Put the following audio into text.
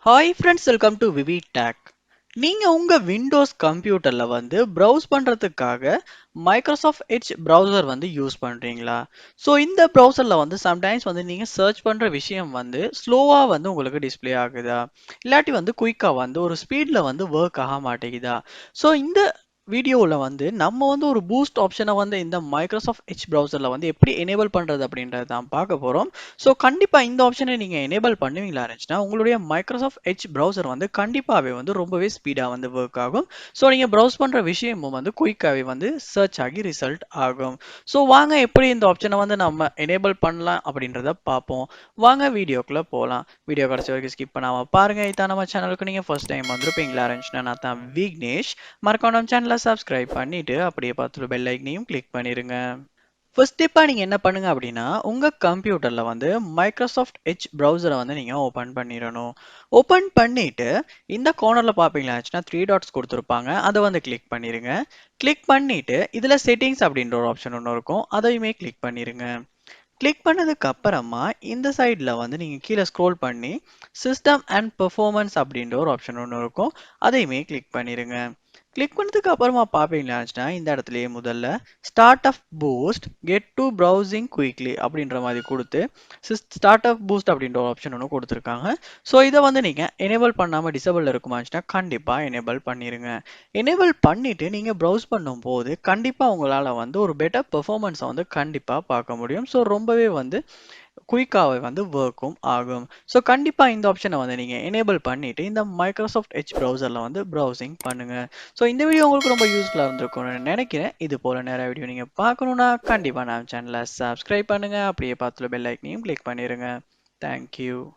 Hi friends, welcome to VividTech. நீங்க உங்க Windows கம்ப்யூட்டர்ல ப்ரௌஸ் பண்றதுக்காக மைக்ரோசாஃப்ட் எட்ஜ் ப்ரௌசர் யூஸ் பண்றீங்களா? ஸோ இந்த ப்ரௌசர்ல சம்டைம்ஸ் நீங்க சர்ச் பண்ற விஷயம் ஸ்லோவா உங்களுக்கு டிஸ்ப்ளே ஆகுதா? இல்லாட்டி குயிக்கா ஒரு ஸ்பீட்ல ஒர்க் ஆக மாட்டேங்குதா? ஸோ இந்த வீடியோவில் நம்ம ஒரு பூஸ்ட் ஆப்ஷனை இந்த மைக்ரோசாஃப்ட் எட்ஜ் ப்ரௌசரில் எப்படி எனேபிள் பண்ணுறது அப்படின்றத தான் பார்க்க போகிறோம். ஸோ கண்டிப்பாக இந்த ஆப்ஷனை நீங்கள் எனேபிள் பண்ணுவீங்களா இருந்துச்சுன்னா உங்களுடைய மைக்ரோசாஃப்ட் எட்ஜ் ப்ரௌசர் ரொம்பவே ரொம்பவே ஸ்பீடாக ஒர்க் ஆகும். ஸோ நீங்கள் ப்ரௌஸ் பண்ணுற விஷயமும் குயிக்காகவே சர்ச் ஆகி ரிசல்ட் ஆகும். ஸோ வாங்க எப்படி இந்த ஆப்ஷனை நம்ம எனேபிள் பண்ணலாம் அப்படின்றத பார்ப்போம். வாங்க வீடியோக்குள்ளே போகலாம். வீடியோ கடைசி வரைக்கும் ஸ்கிப் பண்ணாமல் பாருங்கள். இதான் நம்ம சேனலுக்கு நீங்கள் ஃபர்ஸ்ட் டைம் வந்திருப்பீங்களா இருந்துச்சுன்னா நான் தான் விக்னேஷ். மறக்காம நம்ம சேனலை சப்ஸ்கிரைப் பண்ணிட்டு அப்படியே பார்த்துட்டு பெல் ஐக்கனையும் கிளிக் பண்ணிருங்க. ஃபர்ஸ்ட் ஸ்டெப்பா நீங்க என்ன பண்ணுங்க அப்படின்னா உங்க கம்ப்யூட்டர்ல மைக்ரோசாஃப்ட் எட்ஜ் ப்ரௌசரை நீங்க ஓபன் பண்ணிடணும். ஓபன் பண்ணிட்டு இந்த கார்னர்ல பாப்பீங்களா த்ரீ டாட்ஸ் கொடுத்துருப்பாங்க, அதை கிளிக் பண்ணிருங்க. கிளிக் பண்ணிட்டு இதுல செட்டிங்ஸ் அப்படின்ற ஒரு ஆப்ஷன் ஒன்று இருக்கும், அதையுமே கிளிக் பண்ணிருங்க. கிளிக் பண்ணதுக்கு அப்புறமா இந்த சைடில் நீங்க கீழே ஸ்க்ரோல் பண்ணி சிஸ்டம் அண்ட் பெர்ஃபார்மன்ஸ் அப்படின்ற ஒரு ஆப்ஷன் ஒன்று இருக்கும், அதையுமே கிளிக் பண்ணிருங்க. கிளிக் பண்ணதுக்கு அப்புறமா பாப்பீங்களா இந்த இடத்துலயே முதல்ல startup boost get to browsing quickly அப்படின்ற மாதிரி கொடுத்து ஸ்டார்ட் ஆஃப் பூஸ்ட் அப்படின்ற ஒரு ஆப்ஷன் ஒன்று கொடுத்துருக்காங்க. ஸோ இதை நீங்க எனேபிள் பண்ணாம டிசபிள் இருக்குமாச்சுன்னா கண்டிப்பா எனேபிள் பண்ணிருங்க. எனேபிள் பண்ணிட்டு நீங்க ப்ரௌஸ் பண்ணும்போது கண்டிப்பா உங்களால ஒரு பெட்டர் பெர்ஃபார்மன்ஸை கண்டிப்பா பார்க்க முடியும். ஸோ ரொம்பவே குயிக்காவே ஒர்க்கும் ஆகும். ஸோ கண்டிப்பா இந்த ஆப்ஷனை நீங்க எனேபிள் பண்ணிட்டு இந்த மைக்ரோசாஃப்ட் எட்ஜ் ப்ரௌசர்ல ப்ரௌசிங் பண்ணுங்க. ஸோ இந்த வீடியோ உங்களுக்கு ரொம்ப யூஸ்ஃபுல்லாக இருந்திருக்கும்னு நினைக்கிறேன். இது போல நிறைய வீடியோ நீங்க பார்க்கணும்னா கண்டிப்பா நம்ம சேனலை சப்ஸ்கிரைப் பண்ணுங்க. அப்படியே பார்த்துல பெல் ஐக்கனையும் கிளிக் பண்ணிருங்க. தேங்க்யூ.